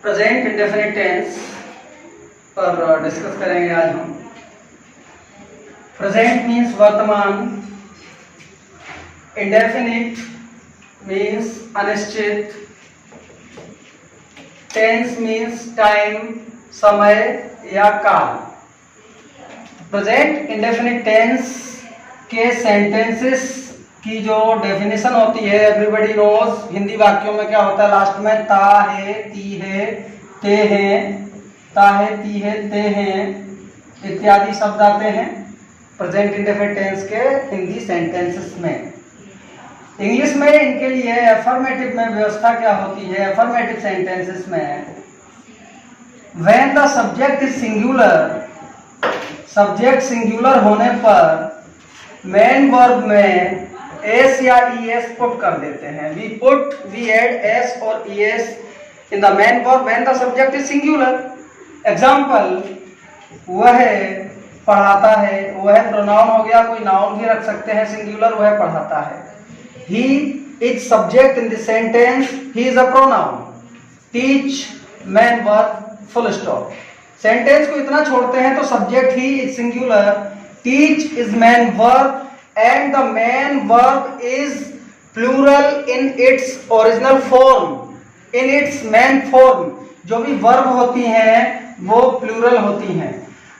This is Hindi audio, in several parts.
प्रेजेंट इंडेफिनिट टेंस पर डिस्कस करेंगे आज हम। प्रेजेंट मीन्स वर्तमान, इंडेफिनिट मीन्स अनिश्चित, टेंस मीन्स टाइम, समय या काल। प्रेजेंट इंडेफिनिट टेंस के सेंटेंसेस की जो डेफिनेशन होती है, एवरीबॉडी नोज। हिंदी वाक्यों में क्या होता है, लास्ट में ता है, ती है, ते हैं, ता है, ती है, ते हैं इत्यादि शब्द आते हैं प्रेजेंट इंडेफिनिट टेंस के हिंदी सेंटेंसेस में। इंग्लिश में इनके लिए अफर्मेटिव में व्यवस्था क्या होती है, अफर्मेटिव सेंटेंसेस में when the subject is singular, subject singular होने पर मेन वर्ब में एस या ईएस पुट कर देते हैं। वी ऐड एस और ES in the main verb when the subject is singular. Example, वह पढ़ाता है, वह प्रोनाउन हो गया, कोई नाउन भी रख सकते हैं सिंगुलर, वह पढ़ाता है। He is subject in the sentence, he is a pronoun. Teach main verb, full stop. Sentence को इतना छोड़ते हैं तो subject he is singular, teach is main verb and the main verb is plural in its original form, in its main form। जो भी verb होती हैं वो plural होती हैं।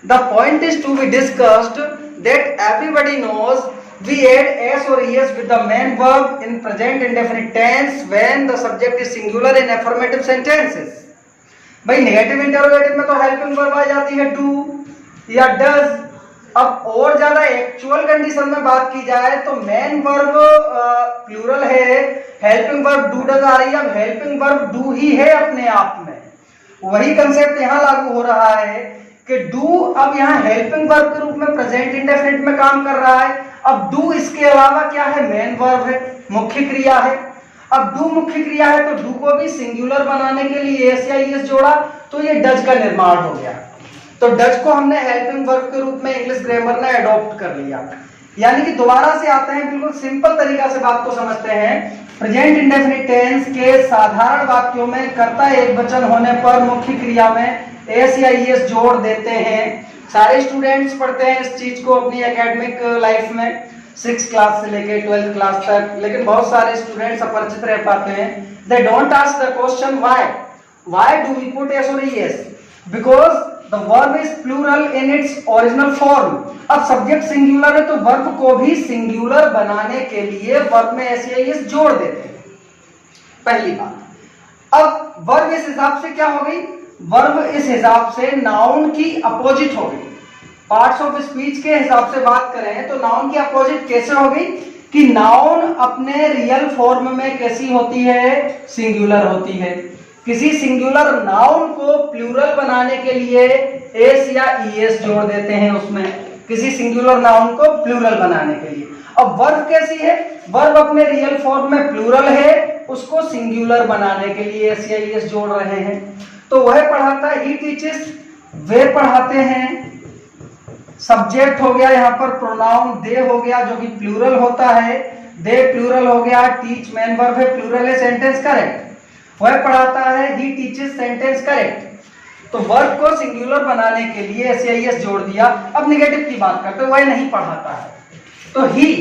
The point is to be discussed that everybody knows we add s or es with the main verb in present indefinite tense when the subject is singular in affirmative sentences। भाई नेगेटिव इंटरोगेटिव में तो हेल्पिंग वर्ब आ जाती है डू या डज। अब और ज्यादा एक्चुअल कंडीशन में बात की जाए तो मेन वर्ब प्लूरल है, हेल्पिंग वर्ब डू डज आ रही है। अब हेल्पिंग वर्ब डू ही है अपने आप में, वही कंसेप्ट यहाँ लागू हो रहा है कि डू अब यहाँ हेल्पिंग वर्ब के रूप में प्रेजेंट इंडेफिनिट में काम कर रहा है। अब डू इसके अलावा क्या है, मेन वर्ब है, मुख्य क्रिया है। अब डू मुख्य क्रिया है तो डू को भी सिंगुलर बनाने के लिए एस या ईएस जोड़ा तो ये डज का निर्माण हो गया। तो डज को हमने हेल्पिंग वर्ब के रूप में इंग्लिश ग्रामर ने अडॉप्ट कर लिया। यानी कि दोबारा से आते हैं, बिल्कुल सिंपल तरीका से बात को समझते हैं। प्रेजेंट इंडेफिनिट टेंस के साधारण वाक्यों में कर्ता एक वचन होने पर मुख्य क्रिया में एस या ईएस जोड़ देते हैं। सारे स्टूडेंट्स पढ़ते हैं इस चीज को अपनी एकेडमिक लाइफ में, 6th क्लास से लेकर 12th क्लास तक, लेकिन बहुत सारे स्टूडेंट्स अपरिचित रह पाते हैं। They don't ask the question why do we put S और ES, because the verb is plural in its original form। अब सब्जेक्ट सिंगुलर है तो वर्ब को भी सिंगुलर बनाने के लिए वर्ब में एस या ईएस जोड़ देते हैं, पहली बात। अब वर्ब इस हिसाब से क्या हो गई, वर्ब इस हिसाब से नाउन की अपोजिट हो गई। पार्ट्स ऑफ स्पीच के हिसाब से बात करें तो नाउन की अपोजिट कैसे हो गई कि नाउन अपने रियल फॉर्म में कैसी होती है, सिंगुलर होती है। किसी सिंगुलर नाउन को प्लूरल बनाने के लिए एस या ईएस जोड़ देते हैं उसमें, किसी सिंगुलर नाउन को प्लूरल बनाने के लिए। अब वर्ब कैसी है, वर्ब अपने रियल फॉर्म में प्लूरल है, उसको सिंगुलर बनाने के लिए एस या ईएस जोड़ रहे हैं। तो वह पढ़ाता है, ही टीचेस, वे पढ़ाते हैं। सब्जेक्ट हो गया यहाँ पर प्रोनाउन दे हो गया जो कि प्लूरल होता है, दे प्लूरल हो गया। टीच मेन वर्ब है, प्लूरल है, सेंटेंस करेक्ट। वह पढ़ाता है, ही टीचेस, सेंटेंस करेक्ट। तो वर्ब को सिंगुलर बनाने के लिए एस या ईएस जोड़ दिया। अब नेगेटिव की बात करते हैं, वह नहीं पढ़ाता है तो ही।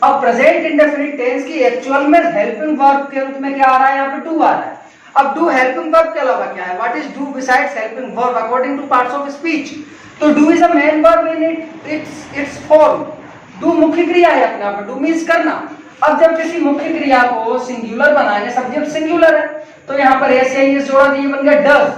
अब प्रेजेंट इंडेफिनिट टेंस की एक्चुअल में हेल्पिंग वर्ब के रूप में क्या आ रहा है, यहाँ पे डू आ रहा है। अब डू हेल्पिंग वर्ब के अलावा क्या है, what is do besides helping verb according to parts of speech. तो do is a main verb in its form. Do मुख्य क्रिया है अपने आप में, डू मीन्स करना। अब जब किसी मुख्य क्रिया को सिंगुलर बनाने, सब्जेक्ट सिंगुलर है तो यहाँ पर एस या ईएस जोड़ा दिए, बन गया डज।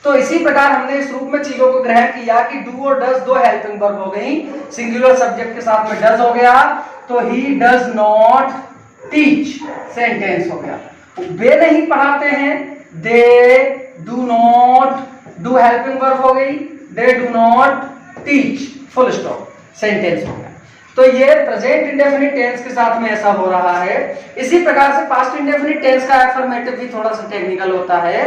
तो इसी प्रकार हमने इस रूप में चीजों को ग्रहण किया कि डू और डज दो हेल्पिंग वर्ब हो गई, सिंगुलर सब्जेक्ट के साथ में डज हो गया तो he does not teach, sentence हो गया। वे नहीं पढ़ाते हैं, they do not, do helping verb हो गई, they do not teach, full stop, sentence हो गया। तो ये प्रेजेंट इंडेफिनिट टेंस के साथ में ऐसा हो रहा है। इसी प्रकार से पास्ट इंडेफिनिट टेंस का अफर्मेटिव भी थोड़ा सा टेक्निकल होता है।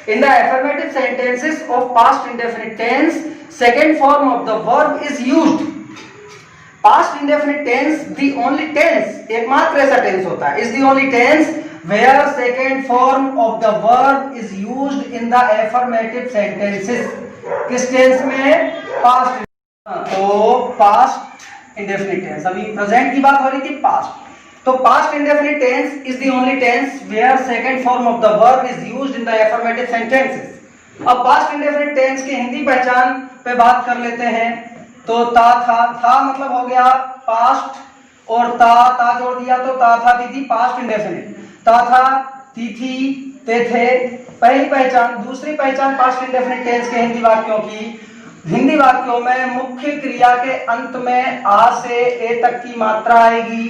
In the affirmative sentences of past indefinite tense second form of the verb is used. Past indefinite tense the only tense, एकमात्र ऐसा टेंस होता है, is the only tense where second form of the verb is used in the affirmative sentences. किस टेंस में? पास्ट। तो पास्ट इंडेफिनिट टेंस, अभी प्रेजेंट की बात हो रही थी, पास्ट। तो past indefinite tense is the only tense where second form of the verb is used in the affirmative sentences. अब पास्ट इंडेफिनिट टेंस की हिंदी पहचान पे बात कर लेते हैं। तो था मतलब हो गया पास्ट, और ता जोड़ दिया तो ता था ती थी, पास्ट इंडेफिनिट। ता था ती थी ते थे, पहली पहचान। दूसरी पहचान पास्ट इंडेफिनिट टेंस के हिंदी वाक्यों की, हिंदी वाक्यों में मुख्य क्रिया के अंत में आ से ए तक की मात्रा आएगी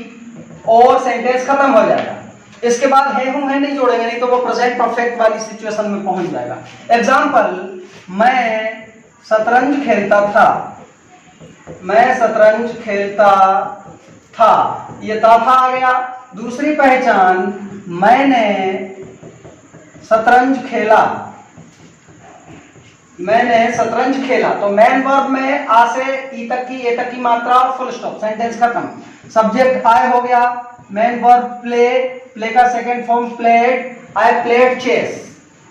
और सेंटेंस खत्म हो जाएगा। इसके बाद है हूं है नहीं जोड़ेंगे, नहीं तो वो प्रेजेंट परफेक्ट वाली सिचुएशन में पहुंच जाएगा। एग्जांपल, मैं शतरंज खेलता था, मैं शतरंज खेलता था, ये था आ गया। दूसरी पहचान, मैंने शतरंज खेला, मैंने शतरंज खेला। तो मेन वर्ब में आ से ई तक की ए तक की मात्रा और फुल स्टॉप, सेंटेंस खत्म। सब्जेक्ट आई हो गया, मेन वर्ब प्ले, प्ले का second form played, I played chess.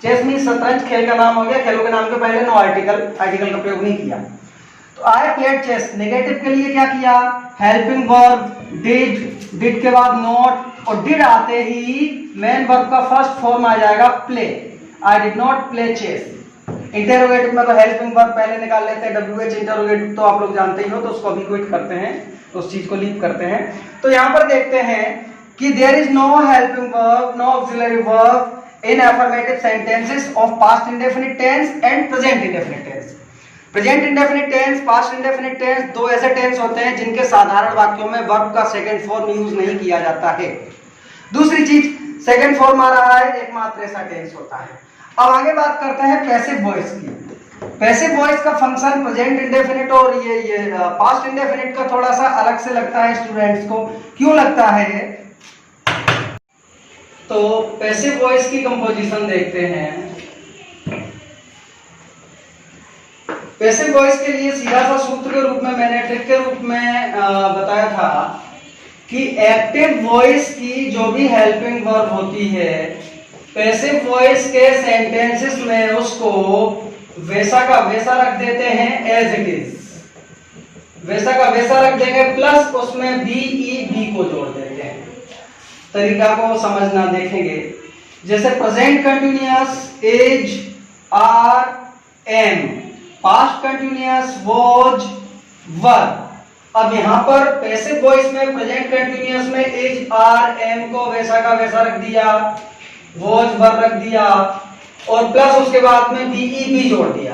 Chess mean शतरंज, खेल का नाम हो गया, खेलों के नाम के पहले नो आर्टिकल, आर्टिकल का प्रयोग नहीं किया। तो आई प्लेड चेस, नेगेटिव के लिए क्या किया? हेल्पिंग वर्ब डिड, डिड के बाद नॉट, और डिड आते ही मेन वर्ब का फर्स्ट फॉर्म आ जाएगा play, I did not play chess. Interrogative में तो हेल्पिंग वर्ब पहले निकाल लेते हैं, WH इंटरोगेटिव तो आप लोग जानते ही हो, तो उसको अभी क्विट करते हैं, तो उस चीज को लीव करते हैं। तो यहाँ पर देखते हैं कि there is no helping verb, no auxiliary verb in affirmative sentences of past indefinite tense and present indefinite tense. Present indefinite tense, past indefinite tense, दो ऐसे टेंस होते हैं जिनके साधारण वाक्यों में वर्ब का सेकंड फॉर्म यूज नहीं किया जाता है। दूसरी चीज, सेकंड फॉर्म आ रहा है, एकमात्र ऐसा टेंस होता है। अब आगे बात करते हैं पैसिव वॉइस की। पैसिव वॉइस का फंक्शन प्रेजेंट इंडेफिनिट और ये पास्ट इंडेफिनिट का थोड़ा सा अलग से लगता है स्टूडेंट्स को। क्यों लगता है? तो पैसिव वॉइस की कंपोजिशन देखते हैं। पैसिव वॉइस के लिए सीधा सा सूत्र के रूप में, मैंने ट्रिक के रूप में बताया था कि एक्टिव वॉइस की जो भी हेल्पिंग वर्ब होती है, पैसिव वॉइस के सेंटेंसेस में उसको वैसा का वैसा रख देते हैं, एज इट इज, वैसा का वैसा रख देंगे, प्लस उसमें बी को जोड़ देते हैं। तरीका को समझना देखेंगे। जैसे present continuous is, are, am, past continuous was, were. अब यहां पर पैसिव वॉइस में प्रेजेंट कंटिन्यूअस में इज, आर, एम को वैसा का वैसा रख दिया, वॉज वर रख दिया, और प्लस उसके बाद में बी जोड़ दिया।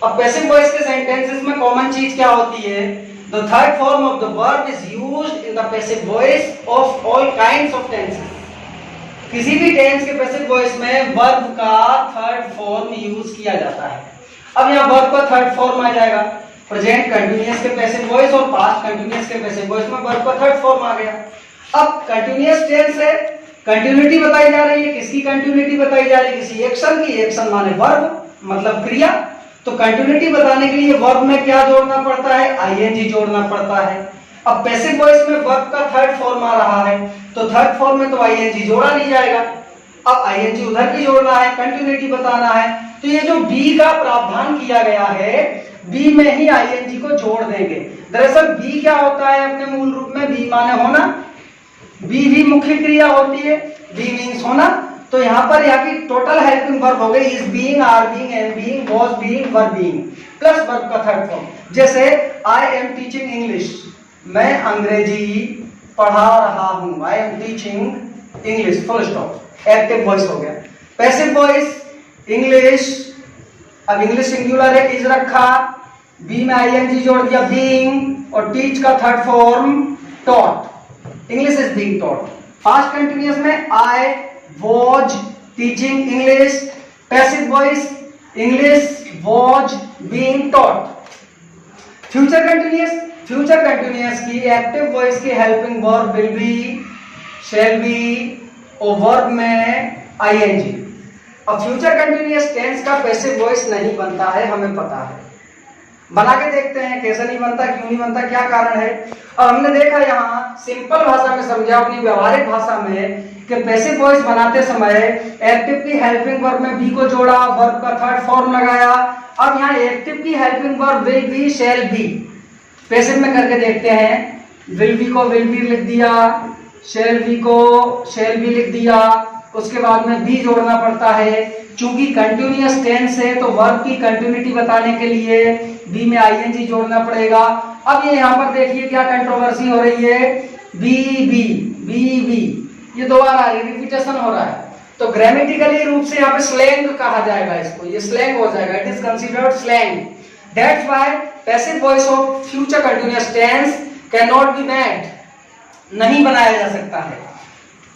अब पैसिव वॉइस के सेंटेंसेस में कॉमन चीज क्या होती है? The third form of the verb is used in the passive voice of all kinds of tenses. किसी भी टेंस के पैसिव वॉइस में वर्ब का थर्ड फॉर्म यूज किया जाता है। अब यहाँ वर्ब का थर्ड फॉर्म आ जाएगा, प्रेजेंट कंटिन्यूअस के पैसिव वॉइस और पास्ट कंटिन्यूअस के पैसिव वॉइस में वर्ब का थर्ड फॉर्म आ गया। अब कंटिन्यूअस टेंस है, कंटिन्यूटी बताई जा रही है। किसकी कंटिन्यूटी बताई जा रही है? किसी एक्शन की। एक्शन माने वर्ब, मतलब क्रिया। तो कंटिन्यूटी बताने के लिए वर्ब में क्या जोड़ना पड़ता है? आईएनजी जोड़ना पड़ता है। अब पैसिव वॉइस में वर्ब का थर्ड फॉर्म आ रहा है, तो थर्ड फॉर्म में तो आईएनजी जोड़ा नहीं जाएगा। अब आईएनजी उधर भी जोड़ना है, कंटिन्यूटी बताना है, तो ये जो बी का प्रावधान किया गया है, बी में ही आईएनजी को जोड़ देंगे। दरअसल बी क्या होता है अपने मूल रूप में? बी माने होना, बी भी मुख्य क्रिया होती है, बी मीन्स होना। तो यहाँ पर यहाँ की टोटल हेल्पिंग वर्ब हो गई is being, are being, am being, was being, were being, plus verb का थर्ड फॉर्म। जैसे आई एम टीचिंग इंग्लिश, मैं अंग्रेजी पढ़ा रहा हूं, I am teaching English, full stop, active voice हो गया। पैसिव वॉइस इंग्लिश, अब इंग्लिश सिंगुलर है, इज रखा, बी में आईएनजी जोड़ दिया, बीइंग, और टीच का third form taught, English is being taught. Past continuous में आई was teaching English, passive voice English was being taught। future continuous की active voice की helping verb will be, shall be, और verb में ing। अब future continuous tense का passive voice नहीं बनता है, हमें पता है। बना के देखते हैं कैसे नहीं बनता, क्यों नहीं बनता, क्या कारण है। और हमने देखा यहाँ सिंपल भाषा में समझा, अपनी व्यवहारिक भाषा में, कि पैसिव वॉइस बनाते समय एक्टिव की हेल्पिंग वर्ब में बी को जोड़ा, वर्ब का थर्ड फॉर्म लगाया। अब यहाँ एक्टिव की helping verb will be, shall be. Passive में करके देखते हैं। विल बी को विल बी लिख दिया, शैल बी को शैल बी लिख दिया, उसके बाद में बी जोड़ना पड़ता है। चूंकि कंटिन्यूअस टेंस है तो वर्ब की कंटिन्यूटी बताने के लिए बी में आईएनजी जोड़ना पड़ेगा। अब ये यहाँ पर देखिए क्या कंट्रोवर्सी हो रही है, बी बी बी बी, ये दो बार आ रही है, रिपीटेशन हो रहा है। तो ग्रामेटिकली रूप से यहाँ पे स्लैंग कहा जाएगा इसको, ये स्लैंग हो जाएगा, it is considered slang. That's why passive voice of future continuous tense can not be made, नहीं बनाया जा सकता है।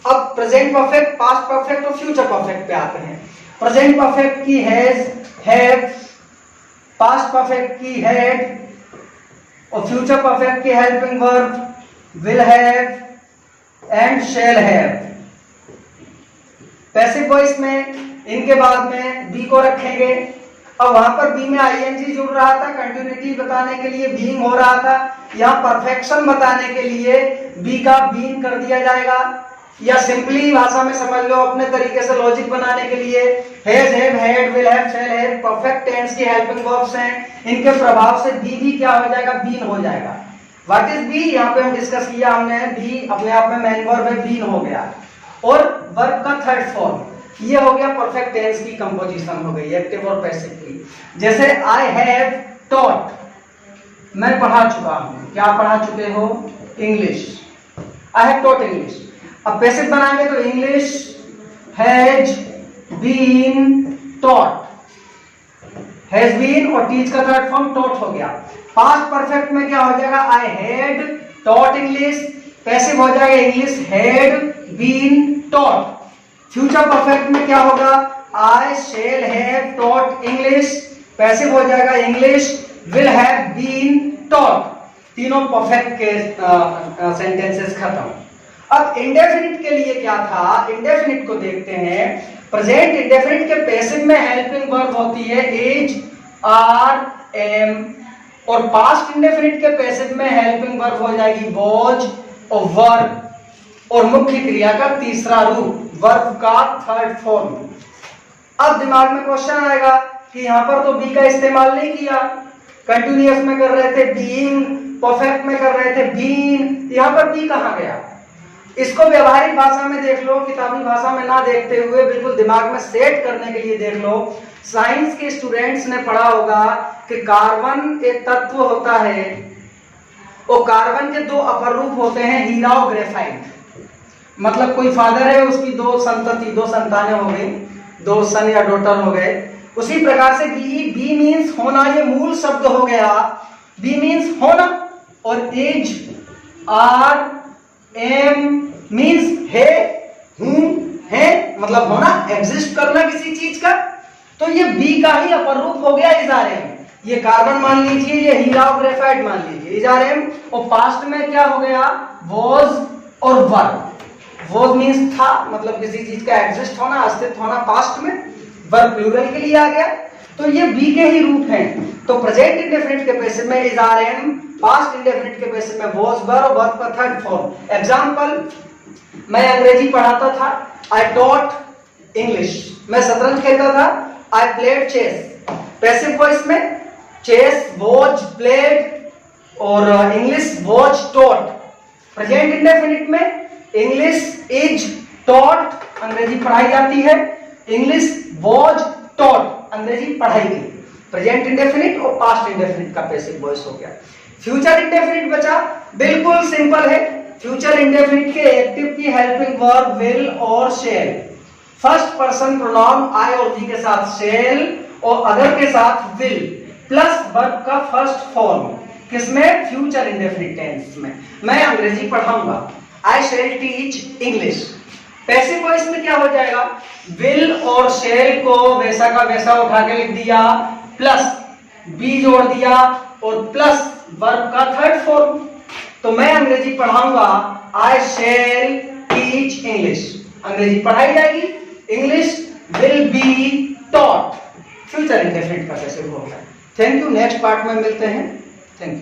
अब प्रेजेंट परफेक्ट, पास्ट परफेक्ट और फ्यूचर परफेक्ट पे आते हैं। प्रेजेंट परफेक्ट की हैज, हैव, पास्ट परफेक्ट की हैड और फ्यूचर परफेक्ट की helping verb will have and shall have. Passive voice में इनके बाद में बी को रखेंगे। अब वहां पर बी में आईएनजी जुड़ रहा था कंटिन्यूटी बताने के लिए, बीइंग हो रहा था। यहाँ परफेक्शन बताने के लिए बी का बीइंग कर दिया जाएगा, या सिंपली भाषा में समझ लो अपने तरीके से लॉजिक बनाने के लिए has, have, had, will have, shall have perfect tense की हेल्पिंग वर्ब्स हैं। इनके प्रभाव से बी भी क्या हो जाएगा, बीन हो जाएगा। व्हाट इज बी, यहाँ पे हम डिस्कस किया हमने, बी अपने आप में मेन वर्ब है, बीन हो गया। और वर्ब का थर्ड फॉर्म ये हो गया, परफेक्ट टेंस की कंपोजिशन हो गई एक्टिव और पैसिव की। जैसे आई हैव टॉट, मैं पढ़ा चुका हूं, क्या पढ़ा चुके हो, English, I have taught English. अब पैसिव बनाएंगे तो English has been taught, has been और टीच का थर्ड फॉर्म टॉट हो गया। पास्ट परफेक्ट में क्या हो जाएगा, I had taught English, passive हो जाएगा English had been taught. Future perfect में क्या होगा, I shall have taught English, passive हो जाएगा English will have been taught. तीनों परफेक्ट के सेंटेंसेस खत्म। अब इंडेफिनिट के लिए क्या था, इंडेफिनिट को देखते हैं। प्रेजेंट इंडेफिनिट के पैसिव में हेल्पिंग वर्ब होती है इज, आर, एम, और पास्ट इंडेफिनिट के पैसिव में हेल्पिंग वर्ब हो जाएगी वॉज और वर्ब, और मुख्य क्रिया का तीसरा रूप वर्ब का थर्ड फॉर्म। अब दिमाग में क्वेश्चन आएगा कि यहाँ पर तो बी का इस्तेमाल नहीं किया, कंटिन्यूअस में कर रहे थे बीइंग, परफेक्ट में कर रहे थे बीन, यहाँ पर बी कहाँ गया। इसको व्यवहारिक भाषा में देख लो, किताबी भाषा में ना देखते हुए बिल्कुल दिमाग में सेट करने के लिए देख लो। साइंस के स्टूडेंट्स ने पढ़ा होगा कि कार्बन एक तत्व होता है, और कार्बन के दो अपर रूप होते हैं, हीरा और ग्रेफाइट। मतलब कोई फादर है, उसकी दो संतति, दो संतानें हो गई, दो सन या डॉटर हो गए। उसी प्रकार से बी मीन्स होना, ये मूल शब्द हो गया, बी मीन्स होना, और इज, आर, एम मीन्स है, हूं, है, मतलब होना, एग्जिस्ट करना किसी चीज का। तो ये बी का ही अपर रूप हो गया इज, आर, एम। ये कार्बन मान लीजिए, ये हीरा और ग्रेफाइट मान लीजिए, इज, आर, एम। और पास्ट में क्या हो गया, वॉज और वर्ब। वॉज मीन्स था, मतलब किसी चीज का एग्जिस्ट होना, अस्तित्व होना पास्ट में, वर्ब प्लूरल के लिए आ गया। तो ये बी के ही रूप हैं। तो प्रेजेंट इंडेफिनिट के पैसिव में is, are, am, past indefinite के पैसिव में वॉज, वर्ब, वर्ब का थर्ड फॉर्म। एग्जांपल, मैं अंग्रेजी पढ़ाता था, आई टॉट इंग्लिश। मैं शतरंज खेलता था, I played chess. Passive voice में चेस वॉज प्लेड और English was taught. Present indefinite में इंग्लिश इज टॉट, अंग्रेजी पढ़ाई जाती है, इंग्लिश वॉज टॉट, अंग्रेजी पढ़ाई गई। प्रेजेंट इंडेफिनिट और पास्ट इंडेफिनिट का पैसिव वॉइस हो गया। फ्यूचर इंडेफिनिट बचा, बिल्कुल सिंपल है। फ्यूचर इंडेफिनिट के एक्टिव की हेल्पिंग वर्ब विल और शैल। फर्स्ट पर्सन प्रोनाउन आई और वी के साथ शैल और अदर के साथ विल, प्लस वर्ब का फर्स्ट फॉर्म। किसमें, फ्यूचर इंडेफिनिट टेंस में। मैं अंग्रेजी पढ़ाऊंगा, आई शैल टीच इंग्लिश। पैसिव वॉइस में क्या हो जाएगा, विल और शैल को वैसा का वैसा उठा के लिख दिया, प्लस बी जोड़ दिया और प्लस वर्ब का थर्ड फॉर्म। तो मैं अंग्रेजी पढ़ाऊंगा, आई शैल टीच इंग्लिश, अंग्रेजी पढ़ाई जाएगी, English will be taught. Future indefinite का पैसिव होगा। थैंक यू, नेक्स्ट पार्ट में मिलते हैं। Thank you.